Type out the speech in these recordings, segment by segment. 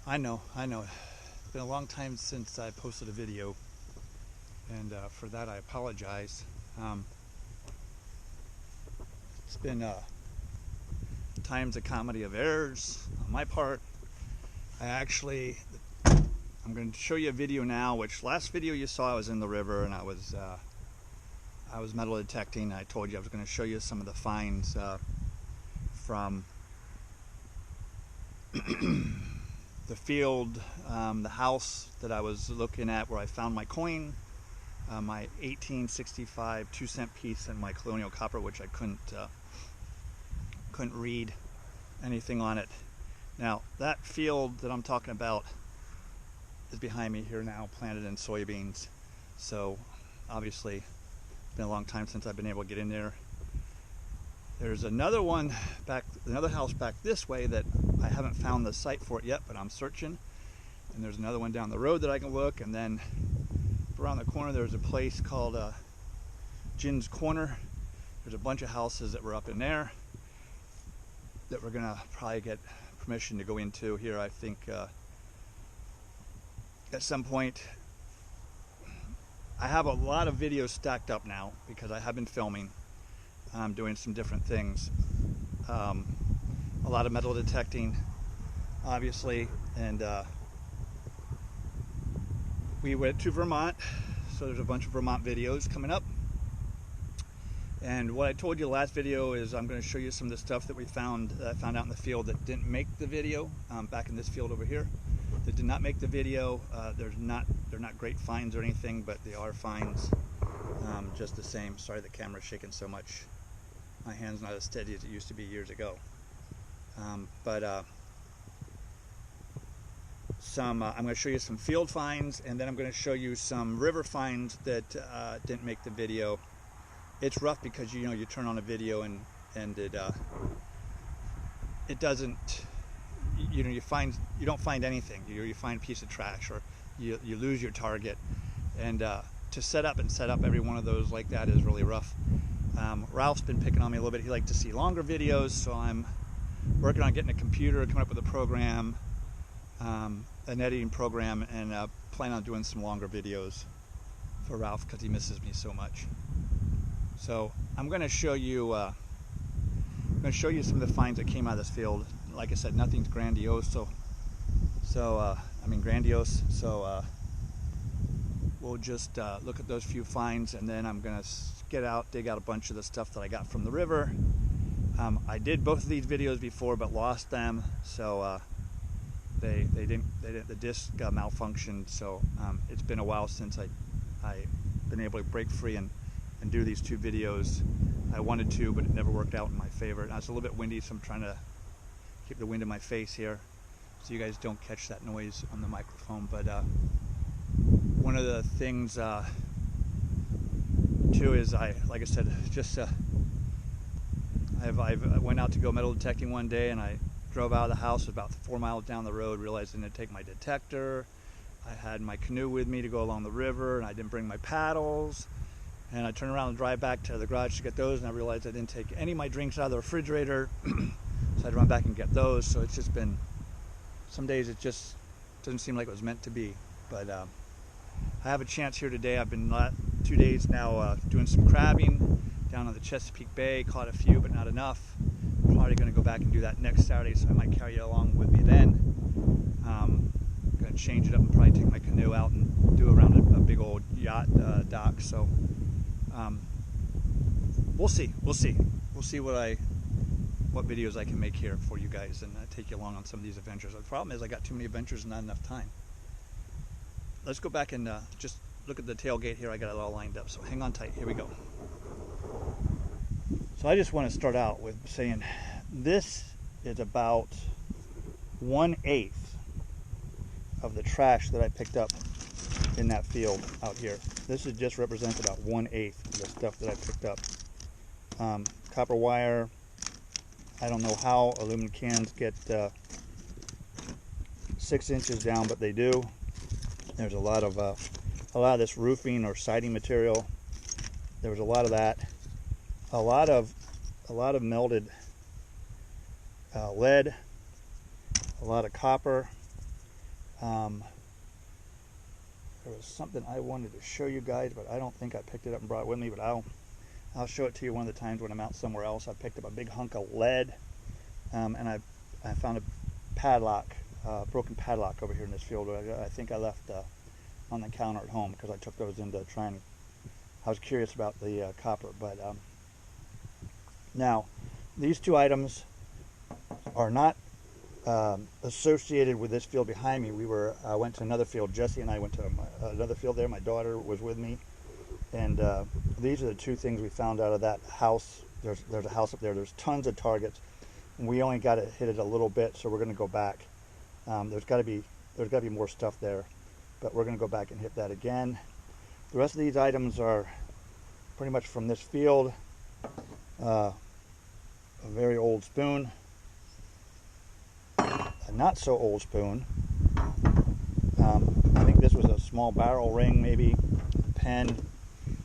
I know. It's been a long time since I posted a video, and for that I apologize. It's been times a comedy of errors on my part. I'm going to show you a video now. Which last video you saw, I was in the river and I was metal detecting. I told you I was going to show you some of the finds from the field, the house that I was looking at where I found my coin, my 1865 2-cent piece, and my colonial copper, which I couldn't read anything on it. Now that field that I'm talking about is behind me here now, planted in soybeans. So obviously it's been a long time since I've been able to get in there. There's another house back this way that I haven't found the site for it yet, but I'm searching. And there's another one down the road that I can look. And then around the corner, there's a place called Gin's Corner. There's a bunch of houses that were up in there that we're gonna probably get permission to go into here, I think, at some point. I have a lot of videos stacked up now because I have been filming. I'm doing some different things. A lot of metal detecting, obviously, and we went to Vermont, so there's a bunch of Vermont videos coming up. And what I told you last video is I'm going to show you some of the stuff that I found out in the field that didn't make the video, back in this field over here, that did not make the video. They're not great finds or anything, but they are finds just the same. Sorry the camera's shaking so much. My hand's not as steady as it used to be years ago. I'm going to show you some field finds, and then I'm going to show you some river finds that didn't make the video. It's rough because you turn on a video and it doesn't, you don't find anything. You find a piece of trash, or you lose your target, and to set up every one of those like that is really rough. Ralph's been picking on me a little bit. He likes to see longer videos, so I'm working on getting a computer, coming up with a program, an editing program, and plan on doing some longer videos for Ralph because he misses me so much. So I'm going to show you some of the finds that came out of this field. Like I said, nothing's grandiose. Grandiose. So we'll just look at those few finds, and then I'm going to dig out a bunch of the stuff that I got from the river. I did both of these videos before, but lost them. So the disc malfunctioned. So it's been a while since I been able to break free and do these two videos. I wanted to, but it never worked out in my favor. Now it's a little bit windy, so I'm trying to keep the wind in my face here so you guys don't catch that noise on the microphone. But one of the things too is I went out to go metal detecting one day, and I drove out of the house about 4 miles down the road, realized I didn't take my detector. I had my canoe with me to go along the river, and I didn't bring my paddles. And I turned around and drive back to the garage to get those, and I realized I didn't take any of my drinks out of the refrigerator. So I had to run back and get those. So it's just been, some days it just doesn't seem like it was meant to be. But I have a chance here today. I've been 2 days now doing some crabbing down on the Chesapeake Bay. Caught a few, but not enough. I'm probably going to go back and do that next Saturday, so I might carry you along with me then. I'm going to change it up and probably take my canoe out and do around a big old yacht dock. So we'll see what videos I can make here for you guys, and take you along on some of these adventures. The problem is I got too many adventures and not enough time. Let's go back and just look at the tailgate here. I got it all lined up, so hang on tight. Here we go. So I just want to start out with saying this is about 1/8 of the trash that I picked up in that field out here. This is just represents about 1/8 of the stuff that I picked up. Copper wire. I don't know how aluminum cans get 6 inches down, but they do. There's a lot of this roofing or siding material. There was a lot of that. A lot of melted lead. A lot of copper. There was something I wanted to show you guys, but I don't think I picked it up and brought it with me, but I'll show it to you one of the times when I'm out somewhere else. I picked up a big hunk of lead, and I found a padlock, broken padlock over here in this field. I think I left on the counter at home because I took those in to try and, I was curious about the copper. But now, these two items are not associated with this field behind me. I went to another field. Jesse and I went to another field there. My daughter was with me, and these are the two things we found out of that house. There's a house up there. There's tons of targets, and we only got to hit it a little bit, so we're going to go back. There's got to be more stuff there, but we're going to go back and hit that again. The rest of these items are pretty much from this field. A very old spoon. A not so old spoon. I think this was a small barrel ring, maybe pen.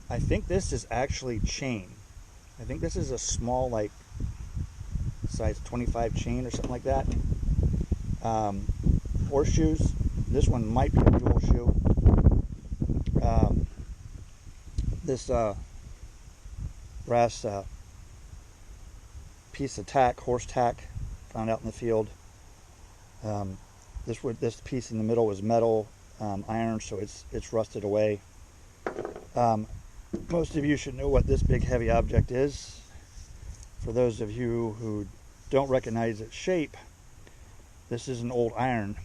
I think this is actually chain. I think this is a small, like size 25 chain or something like that. Horseshoes. This one might be a dual shoe. This brass piece of tack, horse tack, found out in the field. This piece in the middle was metal, iron, so it's rusted away. Most of you should know what this big heavy object is. For those of you who don't recognize its shape, this is an old iron.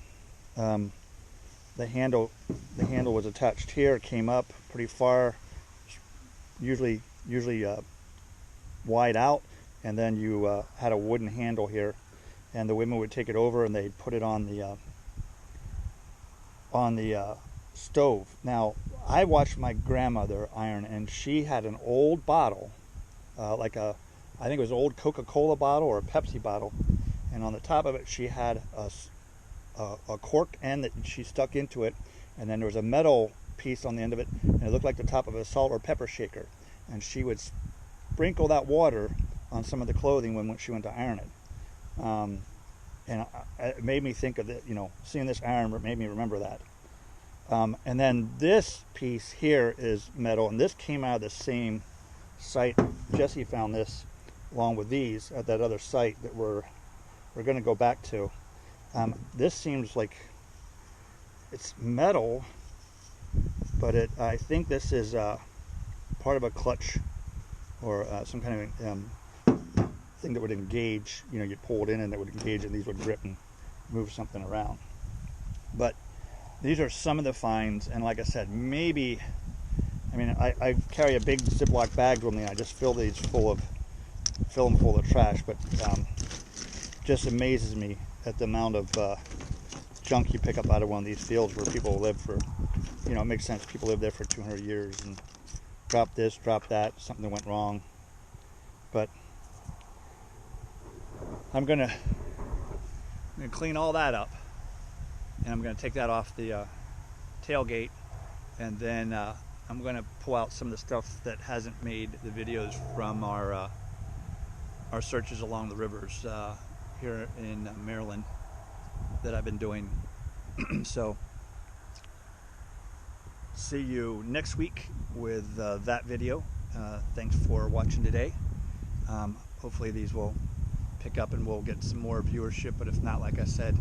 The handle was attached here. It came up pretty far, usually wide out, and then you had a wooden handle here, and the women would take it over and they'd put it on the stove. Now, I watched my grandmother iron, and she had an old bottle, I think it was an old Coca-Cola bottle or a Pepsi bottle, and on the top of it she had a cork end that she stuck into it, and then there was a metal piece on the end of it, and it looked like the top of a salt or pepper shaker, and she would sprinkle that water on some of the clothing when she went to iron it. And it made me think of it, seeing this iron made me remember that. And then this piece here is metal, and this came out of the same site. Jesse found this along with these at that other site that we're going to go back to. This seems like it's metal, but I think this is part of a clutch or some kind of thing that would engage. You'd pull it in and that would engage, and these would grip and move something around. But these are some of the finds, and like I said, I carry a big Ziploc bag with me. I just fill these full of trash, but just amazes me at the amount of junk you pick up out of one of these fields where people live for, it makes sense. People live there for 200 years and drop this, drop that, something went wrong. But I'm gonna clean all that up, and I'm gonna take that off the tailgate, and then I'm gonna pull out some of the stuff that hasn't made the videos from our searches along the rivers here in Maryland that I've been doing. So see you next week with that video. Thanks for watching today. Hopefully these will pick up and we'll get some more viewership, but if not, like I said,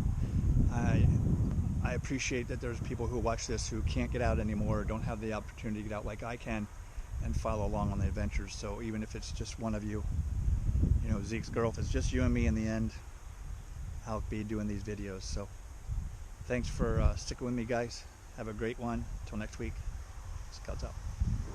I appreciate that there's people who watch this who can't get out anymore, or don't have the opportunity to get out like I can and follow along on the adventures. So even if it's just one of you, Zeke's girl, if it's just you and me in the end, I'll be doing these videos. So thanks for sticking with me, guys. Have a great one. Till next week. Scouts out.